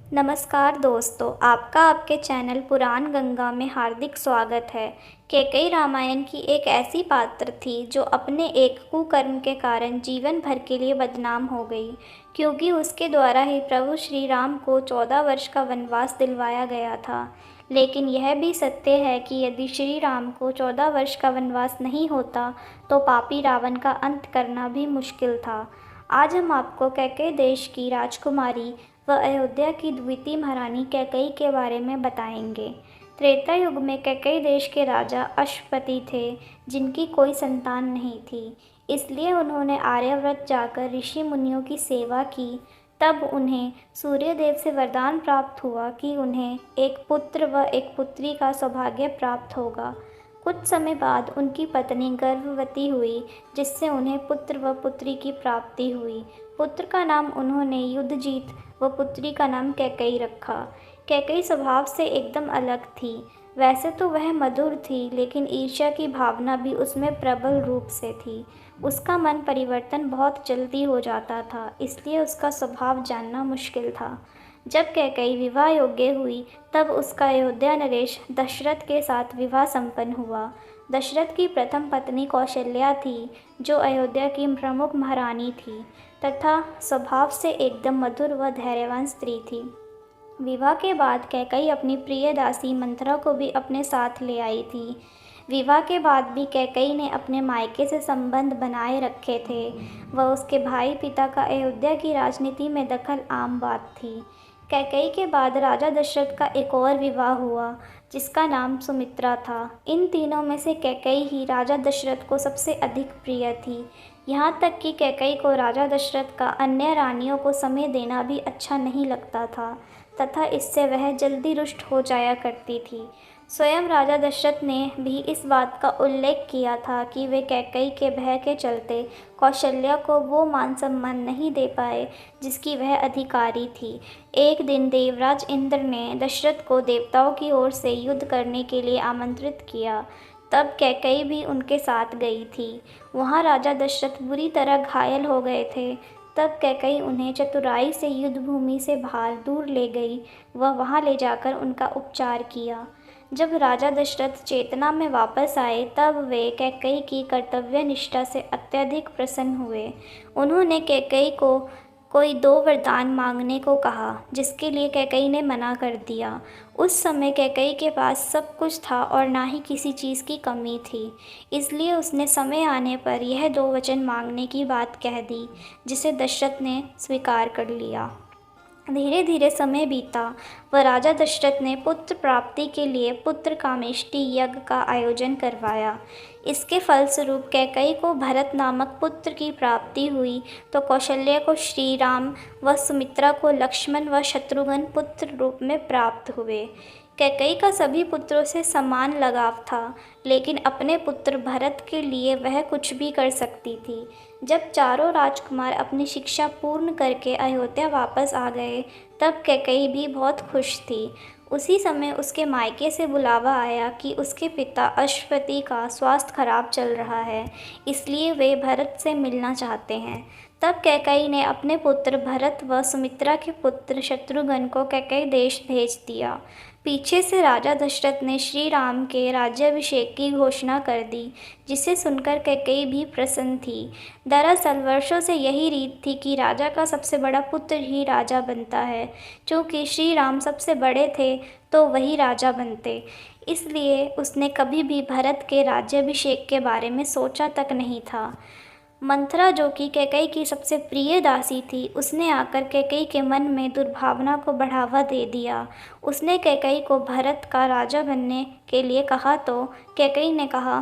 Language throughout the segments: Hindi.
नमस्कार दोस्तों, आपका आपके चैनल पुराण गंगा में हार्दिक स्वागत है। कैकेयी रामायण की एक ऐसी पात्र थी जो अपने एक कुकर्म के कारण जीवन भर के लिए बदनाम हो गई, क्योंकि उसके द्वारा ही प्रभु श्री राम को 14 वर्ष का वनवास दिलवाया गया था। लेकिन यह भी सत्य है कि यदि श्री राम को 14 वर्ष का वनवास नहीं होता तो पापी रावण का अंत करना भी मुश्किल था। आज हम आपको कैकेयी देश की राजकुमारी व अयोध्या की द्वितीय महारानी कैकेयी के बारे में बताएंगे। त्रेता युग में कैकेयी देश के राजा अश्वपति थे, जिनकी कोई संतान नहीं थी। इसलिए उन्होंने आर्यावर्त जाकर ऋषि मुनियों की सेवा की। तब उन्हें सूर्यदेव से वरदान प्राप्त हुआ कि उन्हें एक पुत्र व एक पुत्री का सौभाग्य प्राप्त होगा। कुछ समय बाद उनकी पत्नी गर्भवती हुई, जिससे उन्हें पुत्र व पुत्री की प्राप्ति हुई। पुत्र का नाम उन्होंने युद्धजीत व पुत्री का नाम कैकेयी रखा। कैकेयी स्वभाव से एकदम अलग थी। वैसे तो वह मधुर थी, लेकिन ईर्ष्या की भावना भी उसमें प्रबल रूप से थी। उसका मन परिवर्तन बहुत जल्दी हो जाता था, इसलिए उसका स्वभाव जानना मुश्किल था। जब कैकेयी विवाह योग्य हुई, तब उसका अयोध्या नरेश दशरथ के साथ विवाह संपन्न हुआ। दशरथ की प्रथम पत्नी कौशल्या थी, जो अयोध्या की प्रमुख महारानी थी तथा स्वभाव से एकदम मधुर व धैर्यवान स्त्री थी। विवाह के बाद कैकेयी अपनी प्रिय दासी मंथरा को भी अपने साथ ले आई थी। विवाह के बाद भी कैकेयी ने अपने मायके से संबंध बनाए रखे थे व उसके भाई पिता का अयोध्या की राजनीति में दखल आम बात थी। कैकेयी के बाद राजा दशरथ का एक और विवाह हुआ, जिसका नाम सुमित्रा था। इन तीनों में से कैकेयी ही राजा दशरथ को सबसे अधिक प्रिय थी। यहाँ तक कि कैकेयी को राजा दशरथ का अन्य रानियों को समय देना भी अच्छा नहीं लगता था तथा इससे वह जल्दी रुष्ट हो जाया करती थी। स्वयं राजा दशरथ ने भी इस बात का उल्लेख किया था कि वे कैकेयी के भय के चलते कौशल्या को वो मान सम्मान नहीं दे पाए जिसकी वह अधिकारी थी। एक दिन देवराज इंद्र ने दशरथ को देवताओं की ओर से युद्ध करने के लिए आमंत्रित किया। तब कैकेयी भी उनके साथ गई थी। वहाँ राजा दशरथ बुरी तरह घायल हो गए थे। तब कैकेयी उन्हें चतुराई से युद्ध भूमि से बाहर दूर ले गई व वहाँ ले जाकर उनका उपचार किया। जब राजा दशरथ चेतना में वापस आए, तब वे कैकेयी की कर्तव्य निष्ठा से अत्यधिक प्रसन्न हुए। उन्होंने कैकेयी को कोई 2 वरदान मांगने को कहा, जिसके लिए कैकेयी ने मना कर दिया। उस समय कैकेयी के पास सब कुछ था और ना ही किसी चीज़ की कमी थी, इसलिए उसने समय आने पर यह 2 वचन मांगने की बात कह दी, जिसे दशरथ ने स्वीकार कर लिया। धीरे धीरे समय बीता व राजा दशरथ ने पुत्र प्राप्ति के लिए पुत्र कामेष्टि यज्ञ का आयोजन करवाया। इसके फलस्वरूप कैकेयी को भरत नामक पुत्र की प्राप्ति हुई, तो कौशल्या को श्री राम व सुमित्रा को लक्ष्मण व शत्रुघ्न पुत्र रूप में प्राप्त हुए। कैकेयी का सभी पुत्रों से समान लगाव था, लेकिन अपने पुत्र भरत के लिए वह कुछ भी कर सकती थी। जब चारों राजकुमार अपनी शिक्षा पूर्ण करके अयोध्या वापस आ गए, तब कैकेयी भी बहुत खुश थी। उसी समय उसके मायके से बुलावा आया कि उसके पिता अश्वपति का स्वास्थ्य खराब चल रहा है, इसलिए वे भरत से मिलना चाहते हैं। तब कैकेयी ने अपने पुत्र भरत व सुमित्रा के पुत्र शत्रुघ्न को कैकेयी देश भेज दिया। पीछे से राजा दशरथ ने श्री राम के राज्याभिषेक की घोषणा कर दी, जिसे सुनकर कैकेयी भी प्रसन्न थी। दरअसल वर्षों से यही रीत थी कि राजा का सबसे बड़ा पुत्र ही राजा बनता है। चूँकि श्री राम सबसे बड़े थे, तो वही राजा बनते। इसलिए उसने कभी भी भरत के राज्याभिषेक के बारे में सोचा तक नहीं था। मंथरा, जो कि कैकेयी की सबसे प्रिय दासी थी, उसने आकर कैकेयी के मन में दुर्भावना को बढ़ावा दे दिया। उसने कैकेयी को भरत का राजा बनने के लिए कहा, तो कैकेयी ने कहा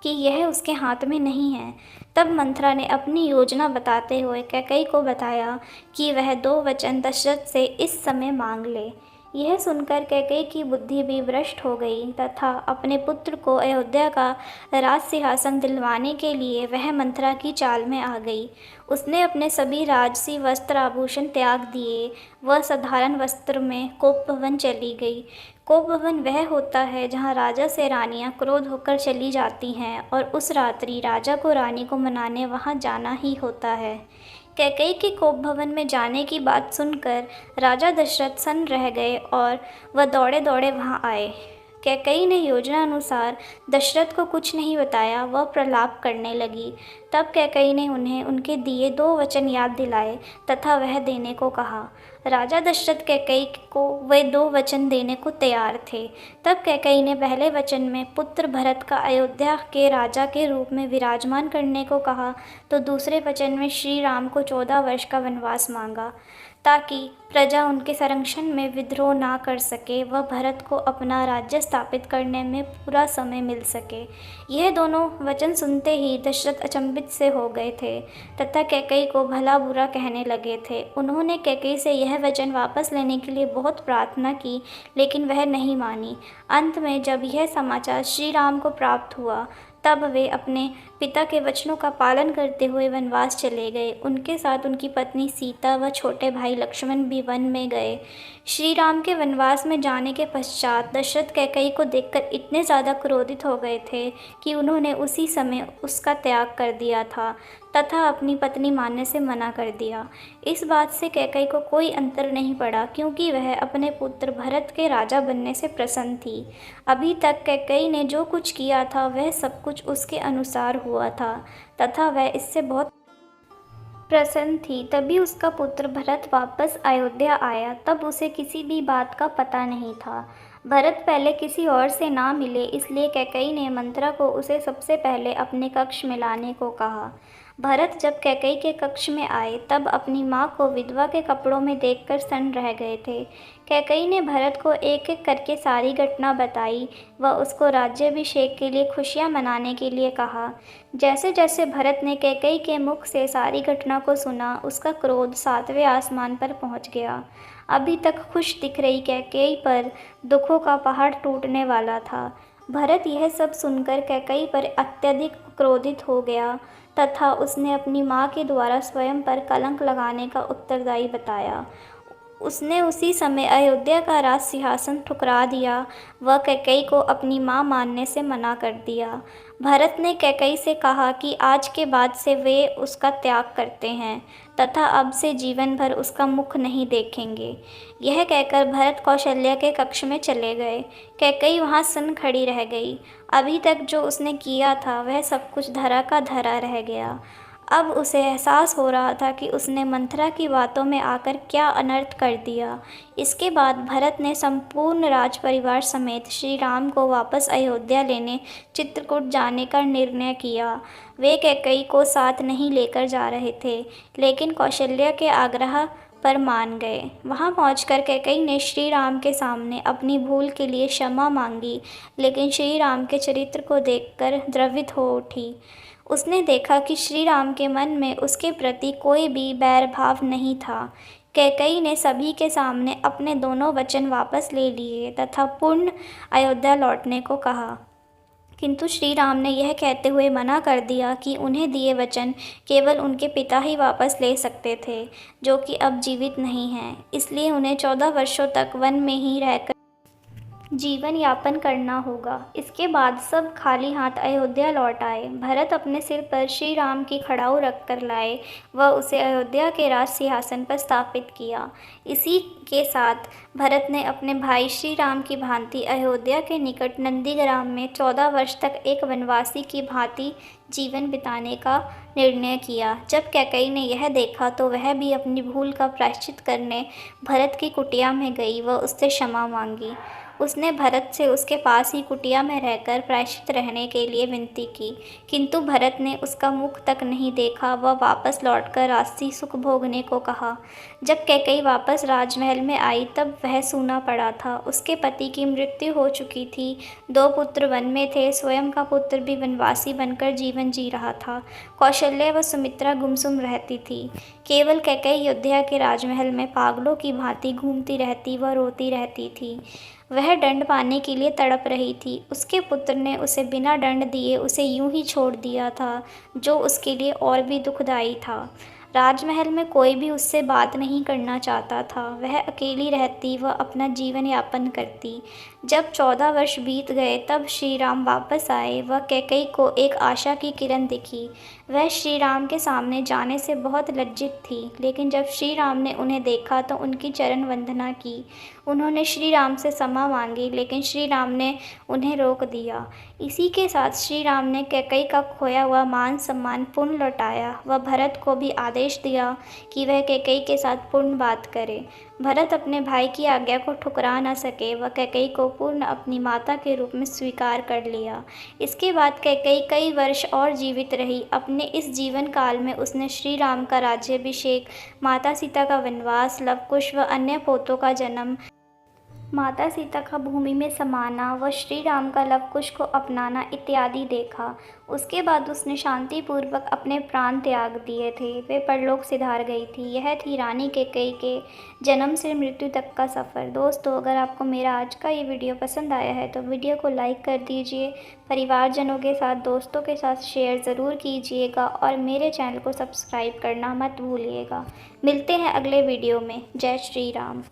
कि यह उसके हाथ में नहीं है। तब मंथरा ने अपनी योजना बताते हुए कैकेयी को बताया कि वह 2 वचन दशरथ से इस समय मांग ले। यह सुनकर कैकेयी की बुद्धि भी भ्रष्ट हो गई तथा अपने पुत्र को अयोध्या का राज सिंहासन दिलवाने के लिए वह मंथरा की चाल में आ गई। उसने अपने सभी राजसी वस्त्र आभूषण त्याग दिए व साधारण वस्त्र में कोप भवन चली गई। कोप भवन वह होता है जहाँ राजा से रानियाँ क्रोध होकर चली जाती हैं और उस रात्रि राजा को रानी को मनाने वहाँ जाना ही होता है। कैकई के कोप भवन में जाने की बात सुनकर राजा दशरथ सन्न रह गए और वह दौड़े दौड़े वहां आए। कैकई ने योजना अनुसार दशरथ को कुछ नहीं बताया, वह प्रलाप करने लगी। तब कैकई ने उन्हें उनके दिए 2 वचन याद दिलाए तथा वह देने को कहा। राजा दशरथ कैकई को वे 2 वचन देने को तैयार थे। तब कैकई ने पहले वचन में पुत्र भरत का अयोध्या के राजा के रूप में विराजमान करने को कहा, तो दूसरे वचन में श्री राम को 14 वर्ष का वनवास मांगा, ताकि प्रजा उनके संरक्षण में विद्रोह ना कर सके, वह भरत को अपना राज्य स्थापित करने में पूरा समय मिल सके। यह दोनों वचन सुनते ही दशरथ अचंभित से हो गए थे तथा कैकई को भला बुरा कहने लगे थे। उन्होंने कैकई से यह वचन वापस लेने के लिए बहुत प्रार्थना की, लेकिन वह नहीं मानी। अंत में जब यह समाचार श्री राम को प्राप्त हुआ, तब वे अपने पिता के वचनों का पालन करते हुए वनवास चले गए। उनके साथ उनकी पत्नी सीता व छोटे भाई लक्ष्मण भी वन में गए। श्री राम के वनवास में जाने के पश्चात दशरथ कैकई को देखकर इतने ज़्यादा क्रोधित हो गए थे कि उन्होंने उसी समय उसका त्याग कर दिया था तथा अपनी पत्नी मानने से मना कर दिया। इस बात से कैकई को कोई अंतर नहीं पड़ा, क्योंकि वह अपने पुत्र भरत के राजा बनने से प्रसन्न थी। अभी तक कैकई ने जो कुछ किया था वह सब कुछ उसके अनुसार हुआ था तथा वह इससे बहुत प्रसन्न थी। तभी उसका पुत्र भरत वापस अयोध्या आया। तब उसे किसी भी बात का पता नहीं था। भरत पहले किसी और से ना मिले, इसलिए कैकई ने मंत्रा को उसे सबसे पहले अपने कक्ष में लाने को कहा। भरत जब कैकई के कक्ष में आए, तब अपनी माँ को विधवा के कपड़ों में देखकर सन्न रह गए थे। कैकई ने भरत को एक एक करके सारी घटना बताई व उसको राज्याभिषेक के लिए खुशियाँ मनाने के लिए कहा। जैसे जैसे भरत ने कैकई के मुख से सारी घटना को सुना, उसका क्रोध 7वें आसमान पर पहुँच गया। अभी तक खुश दिख रही कैकई पर दुखों का पहाड़ टूटने वाला था। भरत यह सब सुनकर कैकई पर अत्यधिक क्रोधित हो गया तथा उसने अपनी माँ के द्वारा स्वयं पर कलंक लगाने का उत्तरदायी बताया। उसने उसी समय अयोध्या का राज सिंहासन ठुकरा दिया व कैकई को अपनी माँ मानने से मना कर दिया। भरत ने कैकई से कहा कि आज के बाद से वे उसका त्याग करते हैं तथा अब से जीवन भर उसका मुख नहीं देखेंगे। यह कहकर भरत कौशल्या के कक्ष में चले गए। कैकई वहाँ सन्न खड़ी रह गई। अभी तक जो उसने किया था वह सब कुछ धरा का धरा रह गया। अब उसे एहसास हो रहा था कि उसने मंथरा की बातों में आकर क्या अनर्थ कर दिया। इसके बाद भरत ने संपूर्ण राज परिवार समेत श्री राम को वापस अयोध्या लेने चित्रकूट जाने का निर्णय किया। वे कैकई को साथ नहीं लेकर जा रहे थे, लेकिन कौशल्या के आग्रह पर मान गए। वहां पहुंचकर कैकई ने श्री राम के सामने अपनी भूल के लिए क्षमा मांगी, लेकिन श्री राम के चरित्र को देखकर द्रवित हो उठी। उसने देखा कि श्री राम के मन में उसके प्रति कोई भी बैर भाव नहीं था। कैकई ने सभी के सामने अपने दोनों वचन वापस ले लिए तथा पूर्ण अयोध्या लौटने को कहा, किंतु श्री राम ने यह कहते हुए मना कर दिया कि उन्हें दिए वचन केवल उनके पिता ही वापस ले सकते थे, जो कि अब जीवित नहीं हैं। इसलिए उन्हें 14 वर्षों तक वन में ही रहकर जीवन यापन करना होगा। इसके बाद सब खाली हाथ अयोध्या लौट आए। भरत अपने सिर पर श्री राम की खड़ाऊ रख कर लाए व उसे अयोध्या के राज सिंहासन पर स्थापित किया। इसी के साथ भरत ने अपने भाई श्री राम की भांति अयोध्या के निकट नंदीग्राम में 14 वर्ष तक एक वनवासी की भांति जीवन बिताने का निर्णय किया। जब कैकई ने यह देखा तो वह भी अपनी भूल का प्रायश्चित करने भरत की कुटिया में गई व उससे क्षमा मांगी। उसने भरत से उसके पास ही कुटिया में रहकर प्रायश्चित रहने के लिए विनती की, किंतु भरत ने उसका मुख तक नहीं देखा व वापस लौटकर राजसी सुख भोगने को कहा। जब कैकई वापस राजमहल में आई तब वह सूना पड़ा था। उसके पति की मृत्यु हो चुकी थी। 2 पुत्र वन में थे। स्वयं का पुत्र भी वनवासी बनकर जीवन जी रहा था। कौशल्या व सुमित्रा गुमसुम रहती थी। केवल कैकई अयोध्या के राजमहल में पागलों की भांति घूमती रहती व रोती रहती थी। वह दंड पाने के लिए तड़प रही थी। उसके पुत्र ने उसे बिना दंड दिए उसे यूं ही छोड़ दिया था, जो उसके लिए और भी दुखदायी था। राजमहल में कोई भी उससे बात नहीं करना चाहता था। वह अकेली रहती व अपना जीवन यापन करती। जब 14 वर्ष बीत गए तब श्री राम वापस आए व कैकई को एक आशा की किरण दिखी। वह श्री राम के सामने जाने से बहुत लज्जित थी, लेकिन जब श्री राम ने उन्हें देखा तो उनकी चरण वंदना की। उन्होंने श्री राम से क्षमा मांगी, लेकिन श्री राम ने उन्हें रोक दिया। इसी के साथ श्री राम ने कैकेयी का खोया हुआ मान सम्मान पुनः लौटाया। वह भरत को भी आदेश दिया कि वह कैकेयी के साथ पूर्ण बात करे। भरत अपने भाई की आज्ञा को ठुकरा न सके। वह कैकेयी को पूर्ण अपनी माता के रूप में स्वीकार कर लिया। इसके बाद कैकेयी कई वर्ष और जीवित रही। अपने इस जीवन काल में उसने श्री राम का राज्याभिषेक, माता सीता का वनवास, लवकुश व अन्य पोतों का जन्म, माता सीता का भूमि में समाना व श्री राम का लवकुश को अपनाना इत्यादि देखा। उसके बाद उसने शांतिपूर्वक अपने प्राण त्याग दिए थे। वे परलोक सिधार गई थी। यह थी रानी कैकेयी के जन्म से मृत्यु तक का सफ़र। दोस्तों, अगर आपको मेरा आज का ये वीडियो पसंद आया है तो वीडियो को लाइक कर दीजिए, परिवारजनों के साथ, दोस्तों के साथ शेयर ज़रूर कीजिएगा और मेरे चैनल को सब्सक्राइब करना मत भूलिएगा। मिलते हैं अगले वीडियो में। जय श्री राम।